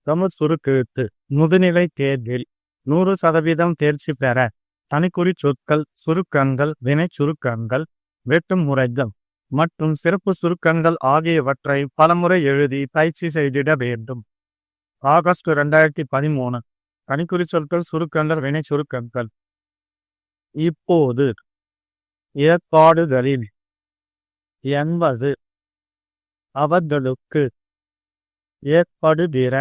தமிழ் சுருக்கெழுத்து முதுநிலை தேர்வில் 100% தேர்ச்சி பெற தனிக்குறி சொற்கள், சுருக்கங்கள், வினைச் சுருக்கங்கள், வெட்டும் முறைகள் மற்றும் சிறப்பு சுருக்கங்கள் ஆகியவற்றை பலமுறை எழுதி பயிற்சி செய்திட வேண்டும். ஆகஸ்ட் 2013. தனிக்குறி சொற்கள், சுருக்கங்கள், வினைச் சுருக்கங்கள். இப்போது ஏற்பாடுகளில் என்பது அவர்களுக்கு ஏற்படுகிற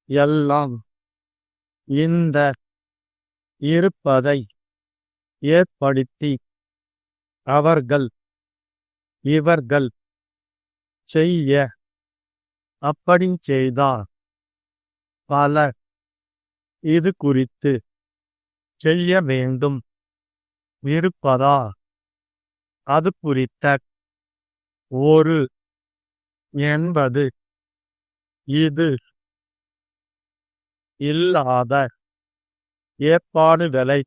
எல்லாம் இந்த இருப்பதை ஏற்படுத்தி அவர்கள் இவர்கள் செய்ய அப்படி செய்தார் பலர் இது குறித்து செய்ய வேண்டும் இருப்பதா அது குறித்த ஒரு என்பது இது இல்லாத ஏற்பாடுகளை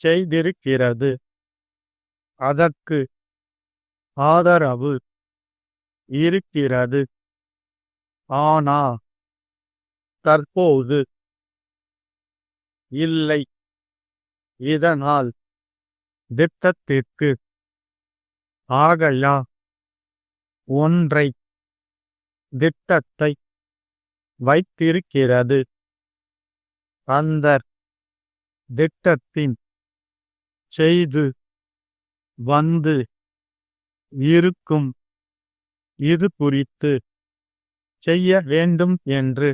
செய்திருக்கிறது. அதற்கு ஆதரவு இருக்கிறது. ஆனா தற்போது இல்லை. இதனால் திட்டத்திற்கு ஆகையா ஒன்றை திட்டத்தை வைத்திருக்கிறது. அந்த திட்டத்தின் செய்து வந்து இருக்கும் இது குறித்து செய்ய வேண்டும் என்று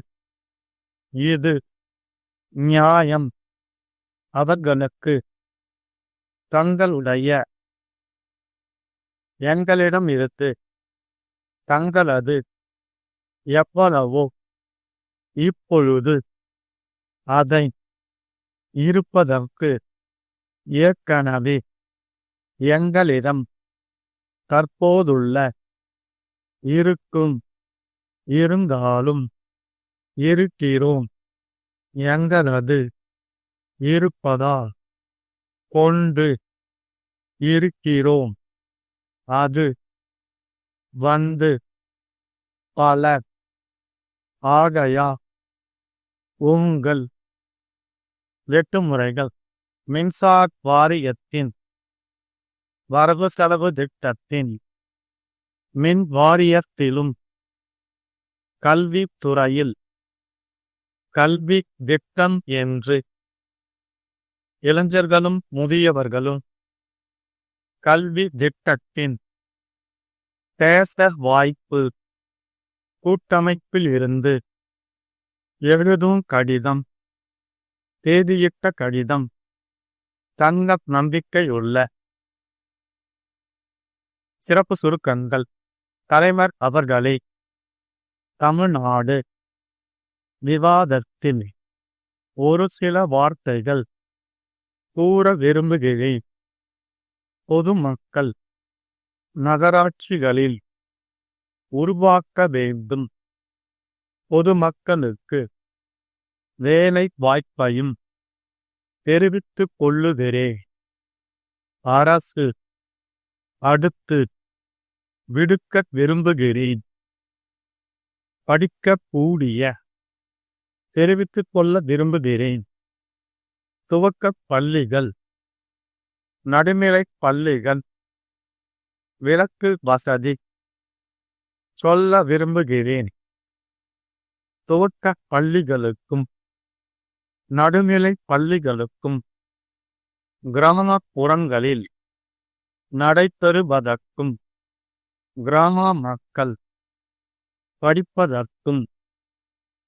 இது நியாயம். அவர்களுக்கு தங்களுடைய எங்களிடம் இருந்து தங்களது எவ்வளவோ இப்பொழுது அதை இருப்பதற்கு ஏற்கனவே எங்களிடம் தற்போதுள்ள இருக்கும் இருந்தாலும் இருக்கிறோம் எங்களது இருப்பதால் கொண்டு இருக்கிறோம். அது வந்து பல ஆகையா உங்கள் வெட்டுமுறைகள் மின்சார வாரியத்தின் வரவு செலவு திட்டத்தின் மின் வாரியத்திலும் கல்வித்துறையில் கல்வி திட்டம் என்று இளைஞர்களும் முதியவர்களும் கல்வி திட்டத்தின் பேச வாய்ப்பு கூட்டமைப்பில் இருந்து எழுதும் கடிதம், தேதியிட்ட கடிதம், தங்க நம்பிக்கையுள்ள சிறப்பு சுருக்கங்கள். தலைவர் அவர்களே, தமிழ்நாடு விவாதத்தில் ஒரு சில வார்த்தைகள் கூற விரும்புகிறேன். பொதுமக்கள் நகராட்சிகளில் உருவாக்க வேண்டும். பொதுமக்களுக்கு வேலை வாய்ப்பையும் தெரிவித்துக் கொள்ளுகிறேன். அரசு அடுத்து விடுக்க விரும்புகிறேன். படிக்கக்கூடிய தெரிவித்துக் கொள்ள விரும்புகிறேன். துவக்க பள்ளிகள், நடுநிலை பள்ளிகள் விலக்கு வசதி சொல்ல விரும்புகிறேன். துவக்க பள்ளிகளுக்கும் நடுநிலை பள்ளிகளுக்கும் கிராமப்புறங்களில் நடைபெறுவதற்கும் கிராம மக்கள் படிப்பதற்கும்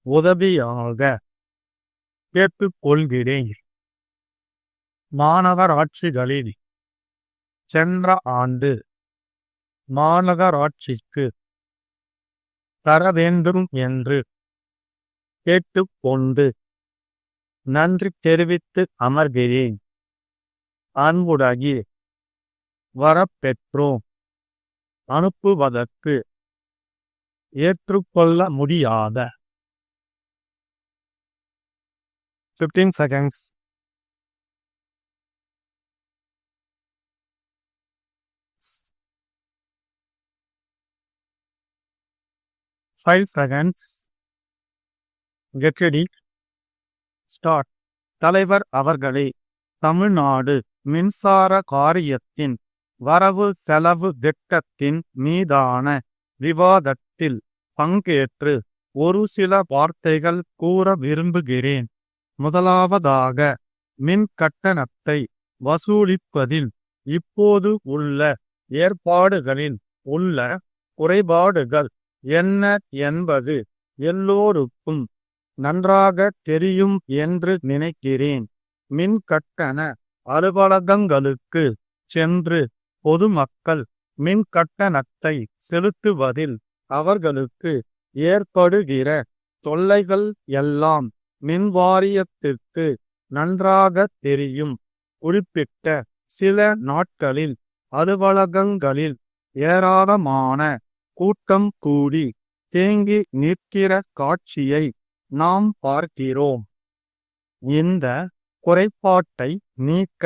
உதவியாக கேட்டுக்கொள்கிறேன். மாநகராட்சிகளில் சென்ற ஆண்டு மாநகராட்சிக்கு தர வேண்டும் என்று கேட்டுக்கொண்டு நன்றி தெரிவித்து அமர்கிறேன். அன்புடகி வரப்பெற்றோம் அனுப்புவதற்கு ஏற்றுக்கொள்ள முடியாத 15 seconds. Five seconds. Get ready. Start. தலைவர் அவர்களே, தமிழ்நாடு மின்சார காரியத்தின் வரவு செலவு திட்டத்தின் மீதான விவாதத்தில் பங்கேற்று ஒரு சில வார்த்தைகள் கூற விரும்புகிறேன். முதலாவதாக, மின் கட்டணத்தை வசூலிப்பதில் இப்போது உள்ள ஏற்பாடுகளில் உள்ள குறைபாடுகள் என்ன என்பது எல்லோருக்கும் நன்றாக தெரியும் என்று நினைக்கிறேன். மின் கட்டண அலுவலகங்களுக்கு சென்று பொதுமக்கள் மின் கட்டணத்தை செலுத்துவதில் அவர்களுக்கு ஏற்படுகிற தொல்லைகள் எல்லாம் மின் வாரியத்திற்கு நன்றாக தெரியும். குறிப்பிட்ட சில நாட்களில் அலுவலகங்களில் ஏராளமான கூட்டம் கூடி தேங்கி நிற்கிற காட்சியை நாம் பார்க்கிறோம். இந்த குறைபாட்டை நீக்க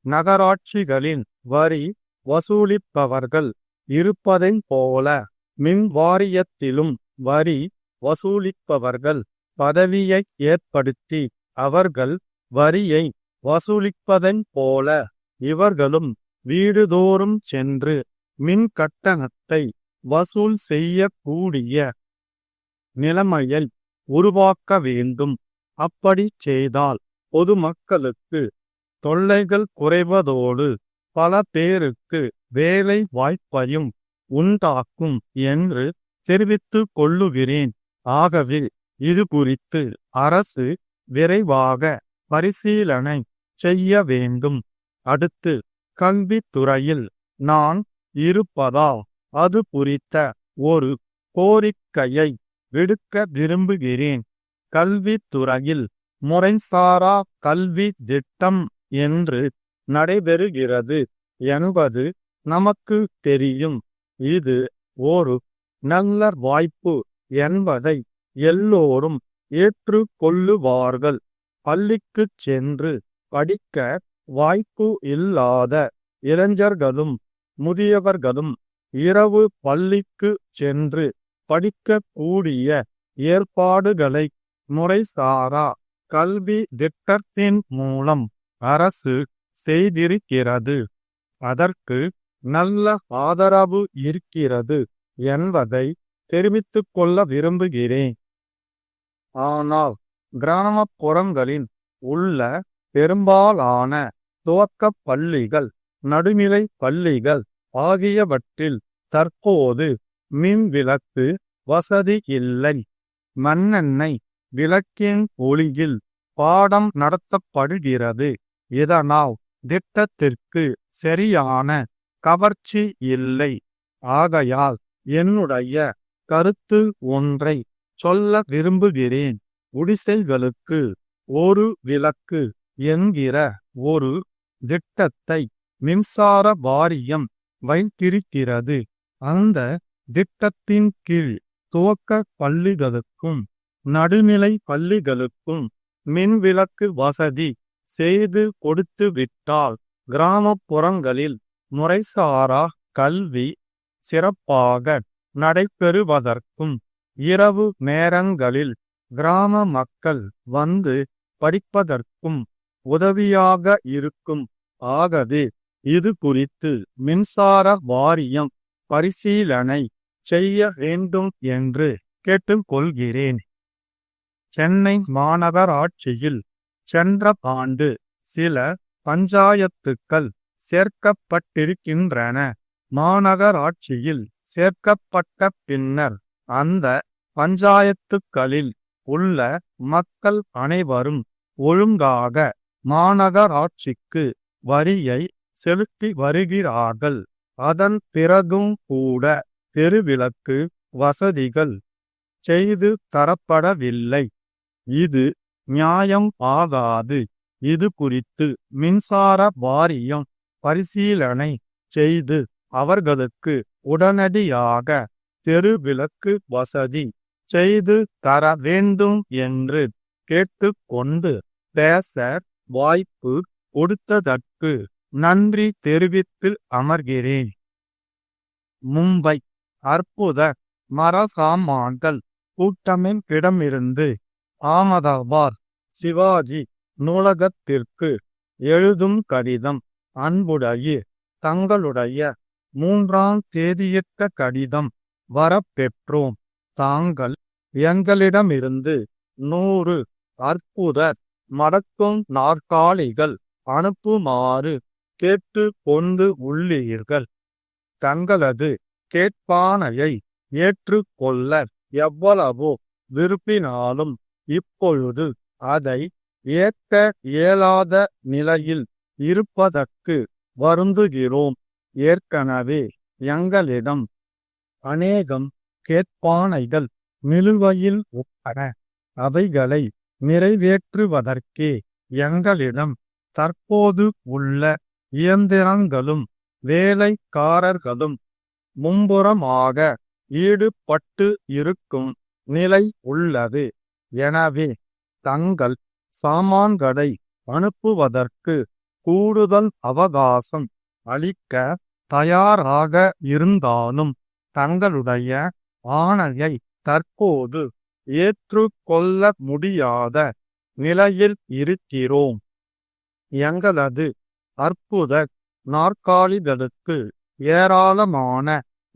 நகராட்சிகளின் வரி வசூலிப்பவர்கள் இருப்பதைப் போல மின் வாரியத்திலும் வரி வசூலிப்பவர்கள் பதவியை ஏற்படுத்தி அவர்கள் வரியை வசூலிப்பதைப் போல இவர்களும் வீடுதோறும் சென்று மின் கட்டணத்தை வசூல் செய்யக்கூடிய நிலைமையை உருவாக்க வேண்டும். அப்படி செய்தால் பொதுமக்களுக்கு தொல்லைகள் குறைவதோடு பல பேருக்கு வேலை வாய்ப்பையும் உண்டாக்கும் என்று தெரிவித்துக் கொள்ளுகிறேன். ஆகவே இது குறித்து அரசு விரைவாக பரிசீலனை செய்ய வேண்டும். அடுத்து, கல்வித்துறையில் நான் இருப்பதால் அது குறித்த ஒரு கோரிக்கையை விடுக்க விரும்புகிறேன். கல்வித்துறையில் முறைசாரா கல்வி திட்டம் என்று நடைபெறுகிறது என்பது நமக்கு தெரியும். இது ஒரு நல்ல வாய்ப்பு என்பதை எல்லோரும் ஏற்றுக்கொள்ளுவார்கள். பள்ளிக்கு சென்று படிக்க வாய்ப்பு இல்லாத இளைஞர்களும் முதியவர்களும் இரவு பள்ளிக்கு சென்று படிக்கக்கூடிய ஏற்பாடுகளை முறைசாரா கல்வி திட்டத்தின் மூலம் அரசு செய்திருக்கிறது. அதற்கு நல்ல ஆதரவு இருக்கிறது என்பதை தெரிவித்துக் கொள்ள விரும்புகிறேன். ஆனால் கிராமப்புறங்களில் உள்ள பெரும்பாலான துவக்கப் பள்ளிகள், நடுநிலை பள்ளிகள் ஆகியவற்றில் தற்போது மின் விளக்கு வசதி இல்லை. மண்ணெண்ணெய் விளக்கின் ஒளியில் பாடம் நடத்தப்படுகிறது. இதனால் திட்டத்திற்கு சரியான கவர்ச்சி இல்லை. ஆகையால் என்னுடைய கருத்து ஒன்றை சொல்ல விரும்புகிறேன். குடிசைகளுக்கு ஒரு விளக்கு என்கிற ஒரு திட்டத்தை மின்சார வாரியம் வைத்திருக்கிறது. அந்த திட்டத்தின் கீழ் துவக்க பள்ளிகளுக்கும் நடுநிலை பள்ளிகளுக்கும் மின்விளக்கு வசதி செய்து கொடுத்து விட்டால் கிராமப்புறங்களில் முறைசாரா கல்வி சிறப்பாக நடைபெறுவதற்கும் இரவு நேரங்களில் கிராம மக்கள் வந்து படிப்பதற்கும் உதவியாக இருக்கும். ஆகவே இது குறித்து மின்சார வாரியம் பரிசீலனை செய்ய வேண்டும் என்று கேட்டுக்கொள்கிறேன். சென்னை மாநகராட்சியில் சென்ற ஆண்டு சில பஞ்சாயத்துக்கள் சேர்க்கப்பட்டிருக்கின்றன. மாநகராட்சியில் சேர்க்கப்பட்ட பின்னர் அந்த பஞ்சாயத்துக்களில் உள்ள மக்கள் அனைவரும் ஒழுங்காக மாநகராட்சிக்கு வரியை செலுத்தி வருகிறார்கள். அதன் பிறகும் கூட தெருவிளக்கு வசதிகள் செய்து தரப்படவில்லை. இது நியாயம் ஆகாது. இது குறித்து மின்சார வாரியம் பரிசீலனை செய்து அவர்களுக்கு உடனடியாக தெருவிளக்கு வசதி செய்து தர வேண்டும் என்று கேட்டுக்கொண்டு பேச வாய்ப்பு கொடுத்ததற்கு நன்றி தெரிவித்து அமர்கிறேன். மும்பை அற்புத மரசாமான்கள் கூட்டமைப்பிடமிருந்து அகமதாபாத் சிவாஜி நூலகத்திற்கு எழுதும் கடிதம். அன்புடைய தங்களுடைய 3ஆம் தேதியிட்ட கடிதம் வரப்பெற்றோம். தாங்கள் எங்களிடமிருந்து 100 அற்புத மடக்கும் நாற்காலிகள் அனுப்புமாறு கேட்டு கொண்டு உள்ளீர்கள். தங்களது கேட்பானையை ஏற்றுக்கொள்ள எவ்வளவோ விரும்பினாலும் இப்பொழுது அதை ஏற்க இயலாத நிலையில் இருப்பதற்கு வருந்துகிறோம். ஏற்கனவே எங்களிடம் அநேகம் கேட்பானைகள் நிலுவையில் உள்ளன. அவைகளை நிறைவேற்றுவதற்கே எங்களிடம் தற்போது உள்ள இயந்திரங்களும் வேலைக்காரர்களும் மும்புறமாக ஈடுபட்டு இருக்கும் நிலை உள்ளது. எனவே தங்கள் சாமான்களை அனுப்புவதற்கு கூடுதல் அவகாசம் அளிக்க தயாராக இருந்தாலும் தங்களுடைய ஆணையை தற்போது ஏற்றுக்கொள்ள முடியாத நிலையில் இருக்கிறோம். எங்களது அற்புத நாற்காலிகளுக்கு ஏராளமான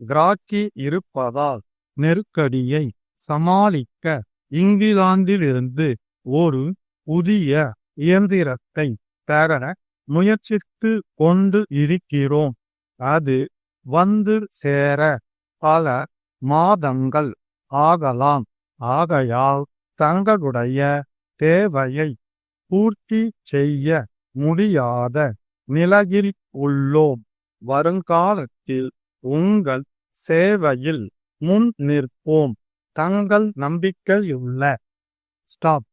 கிராக்கி இருப்பதால் நெருக்கடியை சமாளிக்க இங்கிலாந்திலிருந்து ஒரு புதிய இயந்திரத்தை பெற முயற்சித்து கொண்டு இருக்கிறோம். அது வந்து சேர பல மாதங்கள் ஆகலாம். ஆகையால் தங்களுடைய தேவையை பூர்த்தி செய்ய முடியாத நிலையில் உள்ளோம். வருங்காலத்தில் உங்கள் சேவையில் முன் நிற்போம். தங்கள் நம்பிக்கையுள்ள ஸ்டாப்.